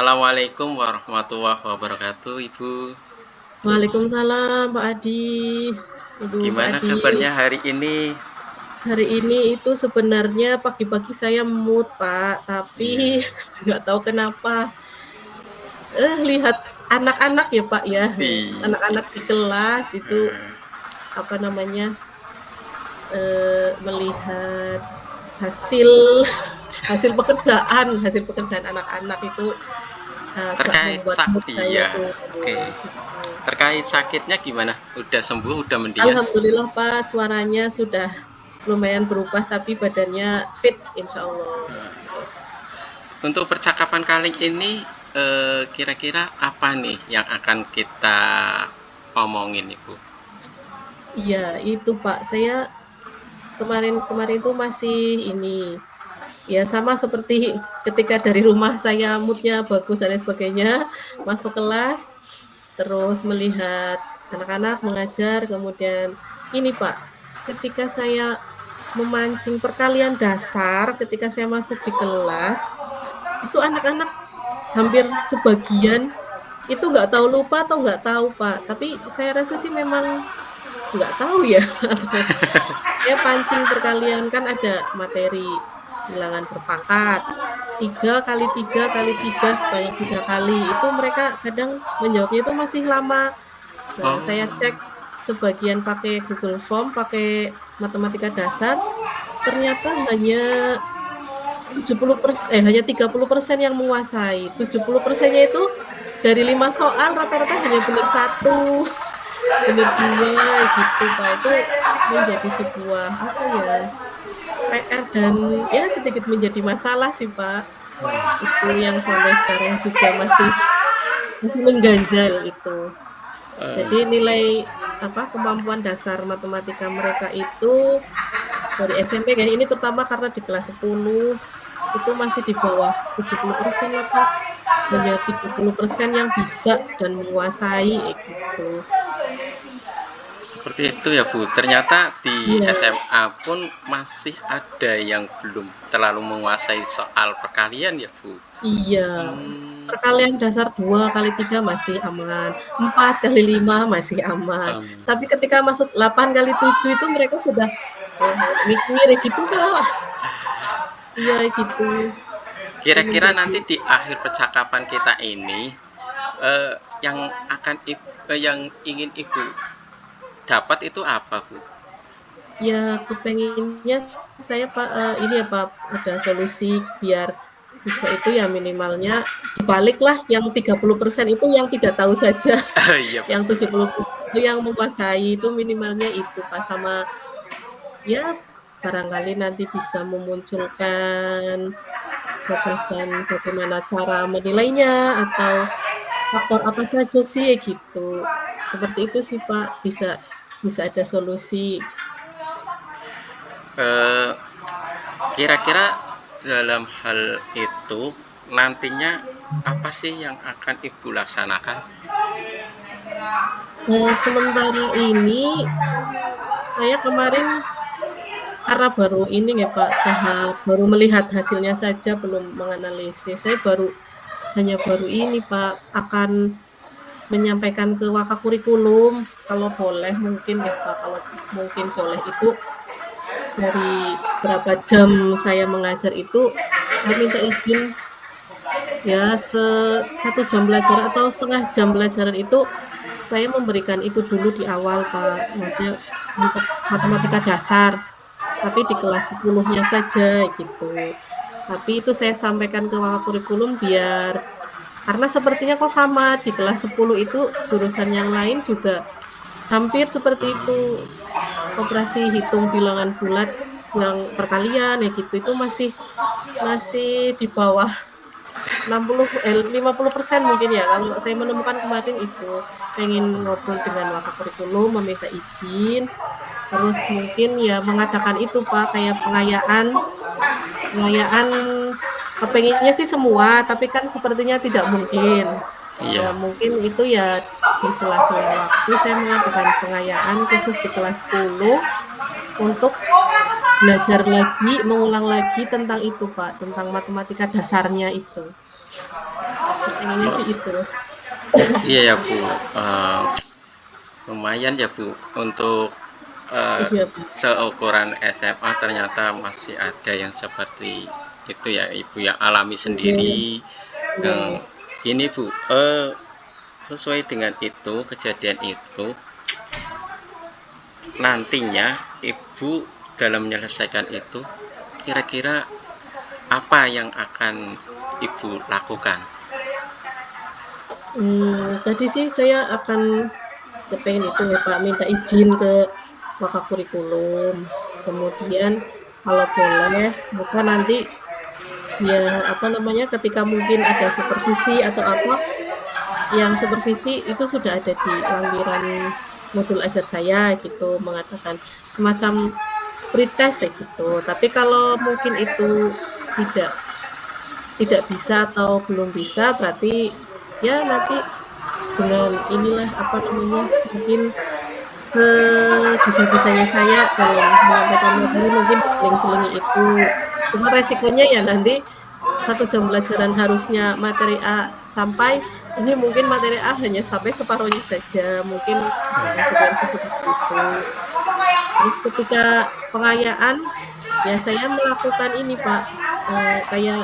Assalamualaikum warahmatullahi wabarakatuh, Ibu. Waalaikumsalam Pak Adi. Aduh Pak Gimana Adi, kabarnya hari ini? hari ini itu sebenarnya pagi-pagi saya mood Pak, tapi Iya. nggak tahu kenapa. Lihat anak-anak ya Pak ya, Iya. anak-anak di kelas itu Eh, apa namanya, melihat hasil hasil pekerjaan anak-anak itu agak terkait membuat sak mood saya iya. Oke. turun gitu. Terkait sakitnya gimana? Udah sembuh, udah mendingan? Alhamdulillah Pak, suaranya sudah lumayan berubah tapi badannya fit insya Allah. Untuk percakapan kali ini kira-kira apa nih yang akan kita omongin, Ibu? Iya itu Pak, saya kemarin-kemarin itu masih ini, ya sama seperti ketika dari rumah saya moodnya bagus dan lain sebagainya, masuk kelas, terus melihat anak-anak mengajar, kemudian ini Pak, ketika saya memancing perkalian dasar, ketika saya masuk di kelas, itu anak-anak hampir sebagian itu nggak tahu lupa atau nggak tahu, Pak. Tapi saya rasa sih memang nggak tahu ya atas saya pancing perkalian, kan ada materi bilangan berpangkat, 3 kali 3 kali 3 sebanyak 3 kali, itu mereka kadang menjawabnya itu masih lama. Nah, saya cek Oh. sebagian pakai Google Form, pakai matematika dasar, ternyata hanya 30% yang menguasai, 70%-nya itu dari 5 soal rata-rata hanya benar 1, benar 2 gitu, Pak. Itu menjadi sebuah, apa ya, PR dan ya sedikit menjadi masalah sih, Pak. Itu yang sampai sekarang juga masih masih mengganjal itu. Jadi Eh, nilai, kemampuan dasar matematika mereka itu dari SMP kayak ini terutama karena di kelas 10 itu masih di bawah 70% lah, Kak. Hanya 30% yang bisa dan menguasai kayak gitu. Seperti itu ya Bu. Ternyata di Iya SMA pun masih ada yang belum terlalu menguasai soal perkalian ya Bu. iya. Hmm, Perkalian dasar 2 kali 3 masih aman, 4 kali 5 masih aman. em, Tapi ketika masuk 8 kali 7 itu mereka sudah, mikir gitu, Kak. Iya gitu, itu Kira-kira menjadi nanti di akhir percakapan kita ini eh, yang yang ingin Ibu dapat itu apa Bu? ya kepengennya saya Pak, ini ya Pak, ada solusi biar siswa itu ya minimalnya dibaliklah yang 30% itu yang tidak tahu saja, Iya yang betul. 70% itu yang menguasai, itu minimalnya itu Pak, sama ya barangkali nanti bisa memunculkan gagasan bagaimana cara menilainya atau faktor apa saja sih gitu. Seperti itu sih Pak, bisa bisa ada solusi. Eh, Kira-kira dalam hal itu nantinya apa sih yang akan Ibu laksanakan? Sementara ini saya kemarin karena baru ini ya Pak, baru melihat hasilnya saja belum menganalisis. Saya baru ini Pak, akan menyampaikan ke Wakakurikulum kalau boleh mungkin ya Pak, kalau mungkin boleh itu dari berapa jam saya mengajar itu, saya minta izin ya 1 jam belajar atau setengah jam pelajaran itu saya memberikan itu dulu di awal Pak, maksudnya untuk matematika dasar, tapi di kelas 10-nya saja gitu. Tapi itu saya sampaikan ke Wakakurikulum biar karena sepertinya kok sama di kelas 10 itu jurusan yang lain juga hampir seperti itu. Operasi hitung bilangan bulat yang perkalian ya gitu, itu masih masih di bawah 50% mungkin ya, kalau saya menemukan kemarin itu. Pengen ngobrol dengan Wakakurikulum, meminta izin, terus mungkin ya mengadakan itu Pak, kayak pengayaan kepengennya sih semua, tapi kan sepertinya tidak mungkin. Ya Iya. mungkin itu ya di sela-sela waktu saya mengadakan pengayaan khusus di kelas 10 untuk belajar lagi, mengulang lagi tentang itu Pak, tentang matematika dasarnya itu. pengennya Oh, sih itu. iya ya Bu. Lumayan ya Bu untuk eh, Iya, Pak. seukuran SMA ternyata masih ada yang seperti itu ya Ibu yang alami Iya, sendiri. iya, Eh, iya. Gini Bu, sesuai dengan itu kejadian itu nantinya Ibu dalam menyelesaikan itu kira-kira apa yang akan Ibu lakukan? Tadi sih saya akan kepengen itu ya Pak, minta izin ke Wakakurikulum. Kemudian kalau boleh, maka nanti biar apa namanya, ketika mungkin ada supervisi atau apa, yang supervisi itu sudah ada di lampiran modul ajar saya gitu, mengadakan semacam pretest ya gitu. Tapi kalau mungkin itu tidak tidak bisa atau belum bisa, berarti ya nanti dengan inilah apa namanya, mungkin sebisa-bisanya saya dalam menyampaikan materi mungkin diseling-selingi itu. Cuma resikonya ya nanti 1 jam pelajaran harusnya materi A sampai, ini mungkin materi A hanya sampai separuhnya saja, mungkin ada konsekuensi seperti itu. Terus ketika pengayaan, ya saya melakukan ini Pak, kayak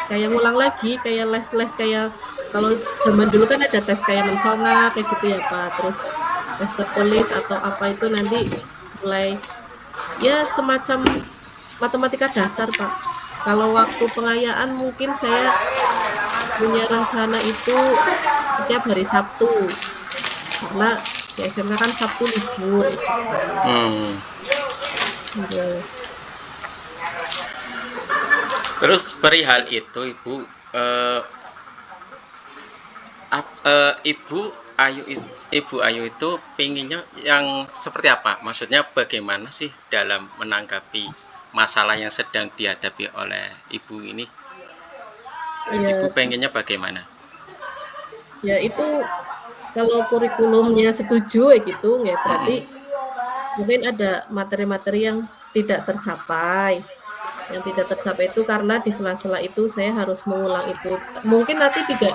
kayak ngulang lagi, kayak les-les kayak kalau zaman dulu kan ada tes kayak Mensona kayak gitu ya Pak, terus tes tertulis atau apa itu nanti mulai ya semacam matematika dasar Pak. Kalau waktu pengayaan mungkin saya punya rencana itu setiap hari Sabtu, karena di SMK kan Sabtu libur gitu. Hmm. Iya. Terus perihal itu Ibu, eh, Ibu Ibu Ayu itu pinginnya yang seperti apa? Maksudnya bagaimana sih dalam menanggapi masalah yang sedang dihadapi oleh Ibu ini? Ibu Ya, pengennya bagaimana? ya itu kalau kurikulumnya setuju ya gitu, ya berarti Mm-mm. mungkin ada materi-materi yang tidak tercapai itu karena di sela-sela itu saya harus mengulang itu. Mungkin nanti tidak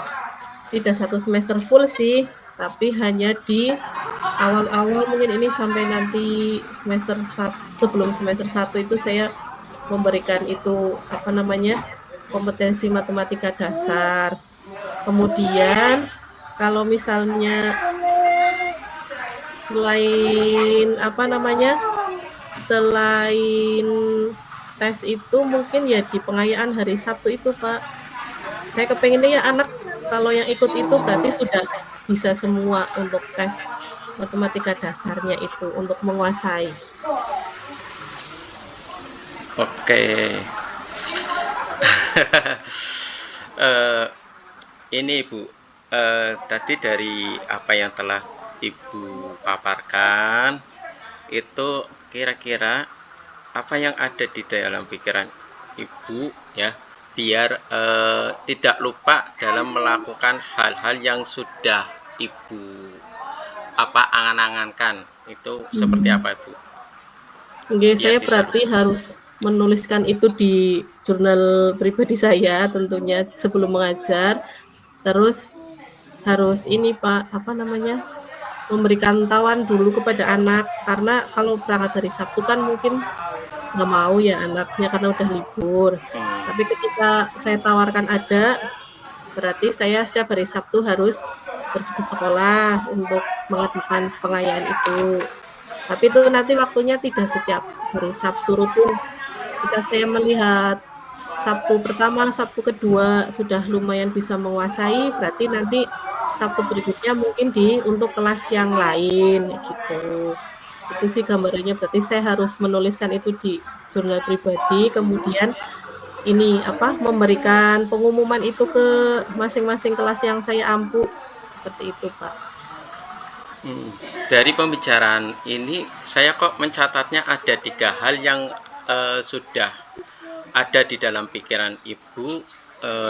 tidak 1 semester full sih, tapi hanya di awal-awal mungkin ini sampai nanti sebelum semester 1 itu saya memberikan itu apa namanya, kompetensi matematika dasar. Kemudian kalau misalnya selain apa namanya, selain tes itu mungkin ya di pengayaan hari Sabtu itu, Pak. Saya kepengennya ya anak kalau yang ikut itu berarti sudah bisa semua untuk tes matematika dasarnya itu untuk menguasai. Oke. Eh, ini Ibu, tadi dari apa yang telah Ibu paparkan, itu kira-kira apa yang ada di dalam pikiran Ibu ya, biar tidak lupa dalam melakukan hal-hal yang sudah Ibu apa angan-angankan itu seperti Hmm. apa Ibu? Oke, Biar saya tidak berarti harus menuliskan itu di jurnal pribadi saya tentunya sebelum mengajar. Terus harus ini Pak, apa namanya, memberikan tahuan dulu kepada anak, karena kalau berangkat dari Sabtu kan mungkin nggak mau ya anaknya karena udah libur. Tapi hmm, ketika saya tawarkan ada, berarti saya setiap hari Sabtu harus pergi ke sekolah untuk mengadakan pengayaan itu. Tapi itu nanti waktunya tidak setiap hari Sabtu rutin. Ketika saya melihat Sabtu pertama, Sabtu kedua sudah lumayan bisa menguasai, berarti nanti Sabtu berikutnya mungkin untuk kelas yang lain gitu. Itu sih gambarannya, berarti saya harus menuliskan itu di jurnal pribadi, kemudian ini apa, memberikan pengumuman itu ke masing-masing kelas yang saya ampu, seperti itu, Pak. hmm. Dari pembicaraan ini saya kok mencatatnya ada 3 hal yang sudah ada di dalam pikiran Ibu.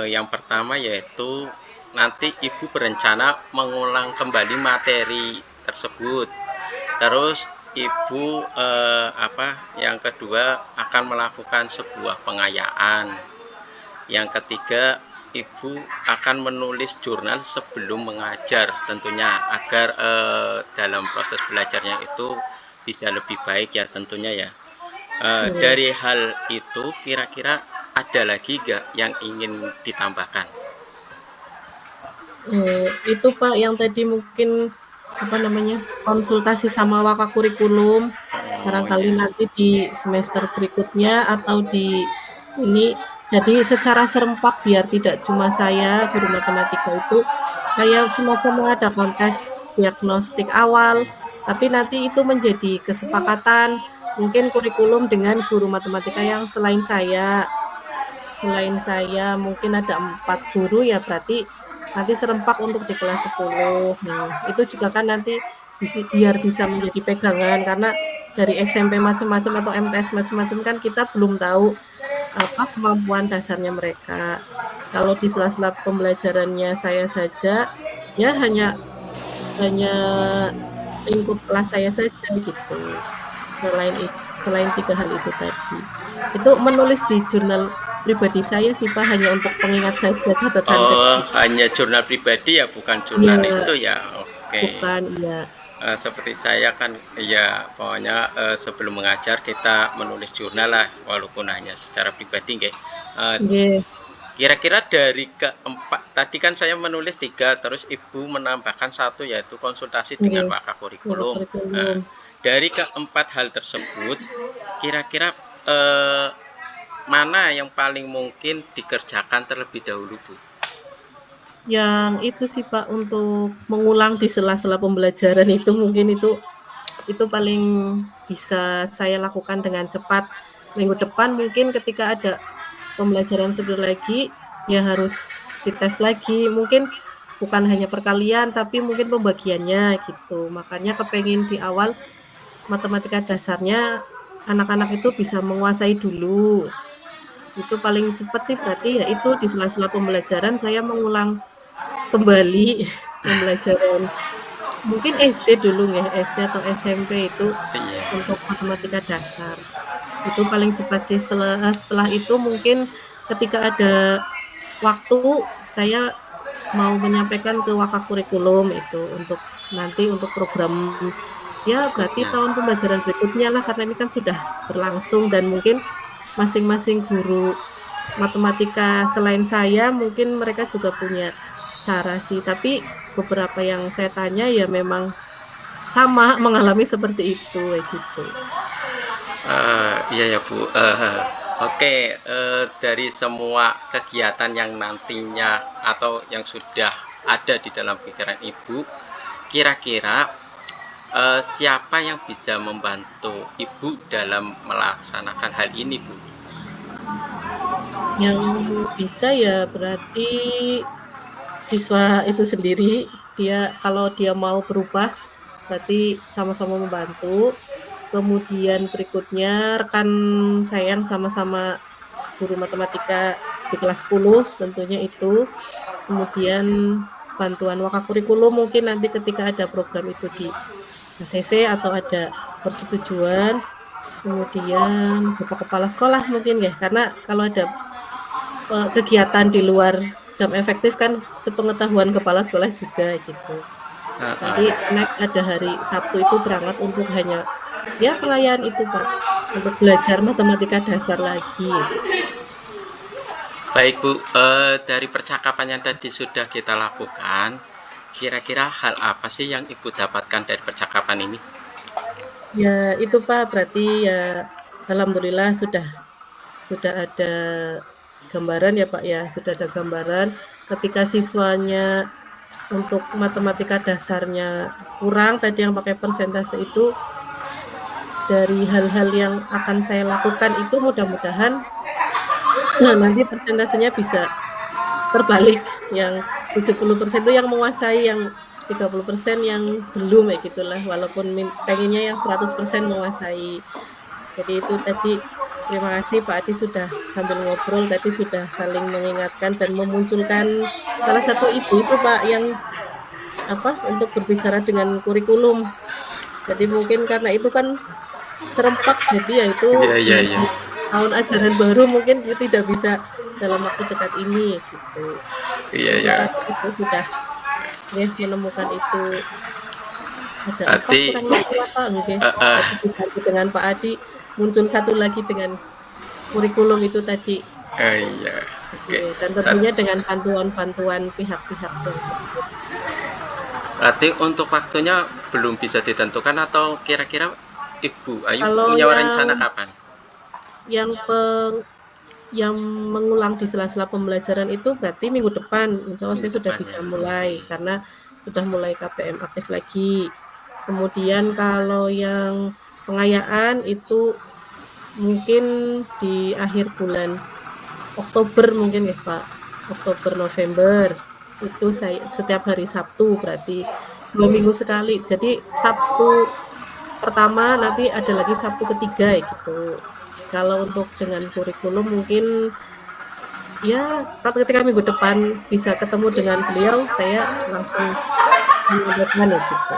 Yang pertama yaitu nanti Ibu berencana mengulang kembali materi tersebut. Terus Ibu yang kedua akan melakukan sebuah pengayaan. Yang ketiga Ibu akan menulis jurnal sebelum mengajar tentunya agar dalam proses belajarnya itu bisa lebih baik ya tentunya ya. Iya. Dari hal itu kira-kira ada lagi nggak yang ingin ditambahkan? Itu Pak yang tadi mungkin, apa namanya, konsultasi sama Wakakurikulum, Oh barangkali ya. nanti di semester berikutnya atau di ini, jadi secara serempak biar tidak cuma saya, guru matematika itu, kayak semacam mengadakan tes diagnostik awal, tapi nanti itu menjadi kesepakatan, mungkin kurikulum dengan guru matematika yang selain saya. Selain saya mungkin ada 4 guru ya berarti nanti serempak untuk di kelas 10. Nah, itu juga kan nanti biar bisa menjadi pegangan karena dari SMP macam-macam atau MTS macam-macam kan kita belum tahu apa kemampuan dasarnya mereka. Kalau di sela-sela pembelajarannya saya saja, ya hanya hanya lingkup kelas saya saja gitu. Selain 3 hal itu tadi. Itu menulis di jurnal pribadi saya sih Pak, hanya untuk pengingat saja, catatan Oh, kecil. hanya jurnal pribadi ya, bukan jurnal Iya, itu ya. Oke. bukan, iya. Seperti saya kan ya pokoknya sebelum mengajar kita menulis jurnal lah walaupun hanya secara pribadi nggih. Nggih, Kira-kira dari keempat tadi kan saya menulis tiga terus ibu menambahkan satu yaitu konsultasi dengan nggih. Wah, wakakurikulum. kurikulum. Dari keempat hal tersebut kira-kira eh, mana yang paling mungkin dikerjakan terlebih dahulu Bu? Yang itu sih Pak, untuk mengulang di sela-sela pembelajaran itu mungkin itu paling bisa saya lakukan dengan cepat. Minggu depan mungkin ketika ada pembelajaran sebentar lagi, ya harus dites lagi. Mungkin bukan hanya perkalian, tapi mungkin pembagiannya gitu. Makanya kepengen di awal matematika dasarnya anak-anak itu bisa menguasai dulu. Itu paling cepat sih berarti ya itu di sela-sela pembelajaran saya mengulang kembali pembelajaran. Mungkin SD dulu ya, SD atau SMP itu Iya. untuk matematika dasar. Itu paling cepat sih. Setelah itu mungkin ketika ada waktu saya mau menyampaikan ke Wakakurikulum itu untuk nanti untuk program ya berarti Berikutnya. tahun pembelajaran berikutnya lah karena ini kan sudah berlangsung dan mungkin masing-masing guru matematika selain saya mungkin mereka juga punya cara sih tapi beberapa yang saya tanya ya memang sama mengalami seperti itu kayak gitu. Iya ya Bu. Oke, dari semua kegiatan yang nantinya atau yang sudah ada di dalam pikiran Ibu, kira-kira siapa yang bisa membantu Ibu dalam melaksanakan hal ini Bu? Yang bisa ya berarti siswa itu sendiri, kalau dia mau berubah, berarti sama-sama membantu. Kemudian berikutnya rekan saya yang sama-sama guru matematika di kelas 10 tentunya itu. Kemudian bantuan Wakakurikulum mungkin nanti ketika ada program itu di ACC atau ada persetujuan. Kemudian Bapak Kepala Sekolah mungkin ya, karena kalau ada kegiatan di luar jam efektif kan sepengetahuan kepala sekolah juga gitu. Nanti next ada hari Sabtu itu berangkat untuk hanya ya perayaan itu Pak, untuk belajar matematika dasar lagi gitu. Baik Bu, dari percakapan yang tadi sudah kita lakukan, kira-kira hal apa sih yang Ibu dapatkan dari percakapan ini? Ya itu Pak, berarti ya alhamdulillah sudah ada gambaran ya Pak ya, sudah ada gambaran ketika siswanya untuk matematika dasarnya kurang tadi yang pakai persentase itu dari hal-hal yang akan saya lakukan itu mudah-mudahan nanti persentasenya bisa terbalik yang 70% itu yang menguasai yang 30% yang belum kayak gitulah walaupun pengennya yang 100% menguasai. Jadi itu tadi terima kasih Pak Adi sudah sambil ngobrol tadi sudah saling mengingatkan dan memunculkan salah satu ibu itu Pak yang untuk berbicara dengan kurikulum. Jadi mungkin karena itu kan serempak jadi ya itu Iya, iya, di iya. tahun ajaran baru mungkin tidak bisa dalam waktu dekat ini gitu. Iya Terus ya. tadi itu sudah ya menemukan itu ada apa Berarti kurang lebih apa nggih. eh, eh, Jadi diganti dengan Pak Adi, muncul satu lagi dengan kurikulum itu tadi. iya. Oke. Nggih, dan tentunya dengan bantuan-bantuan pihak-pihak yang terkait. Berarti untuk waktunya belum bisa ditentukan atau kira-kira Ibu Ayu Kalau punya yang rencana kapan? yang peng yang mengulang di sela-sela pembelajaran itu berarti minggu depan, insya Allah Minggu saya sudah depan bisa ya. mulai, karena sudah mulai KPM aktif lagi. Kemudian kalau yang pengayaan itu mungkin di akhir bulan Oktober mungkin ya Pak, Oktober, November. Itu saya setiap hari Sabtu berarti 2 minggu sekali. Jadi Sabtu pertama, nanti ada lagi Sabtu ketiga gitu. Kalau untuk dengan kurikulum mungkin ya ketika minggu depan bisa ketemu dengan beliau, saya langsung menyampaikan ya gitu.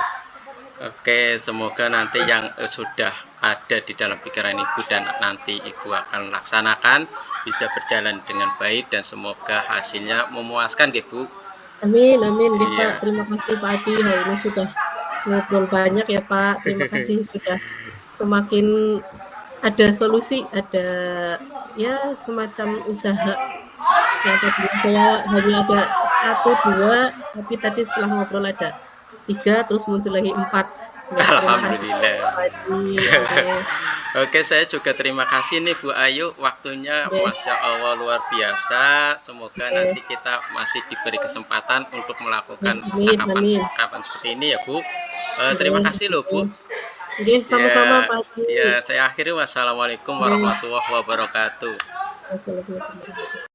Oke, semoga nanti yang sudah ada di dalam pikiran Ibu dan nanti Ibu akan laksanakan bisa berjalan dengan baik dan semoga hasilnya memuaskan, Ibu. Amin, amin nggih Pak. Iya. Terima kasih Pak Adi, hari ini sudah ngobrol banyak ya Pak. Terima kasih sudah semakin ada solusi, ada ya semacam usaha yang tadinya saya hanya ada 1, 2, tapi tadi setelah ngobrol ada 3, terus muncul lagi 4. Nggih, terima kasih banyak Alhamdulillah. Pak Adi, nggih, Oke, saya juga terima kasih nih Bu Ayu, waktunya nggih, Masya Allah luar biasa. Semoga nggih, nanti kita masih diberi kesempatan untuk melakukan nggih, amin, amin, percakapan-percakapan seperti ini ya Bu. Terima nggih, kasih loh Bu. nggih, nggih, sama-sama Ya, Pak Adi, ya saya akhiri wassalamualaikum nggih, warahmatullahi wabarakatuh. wassalamualaikum warahmatullahi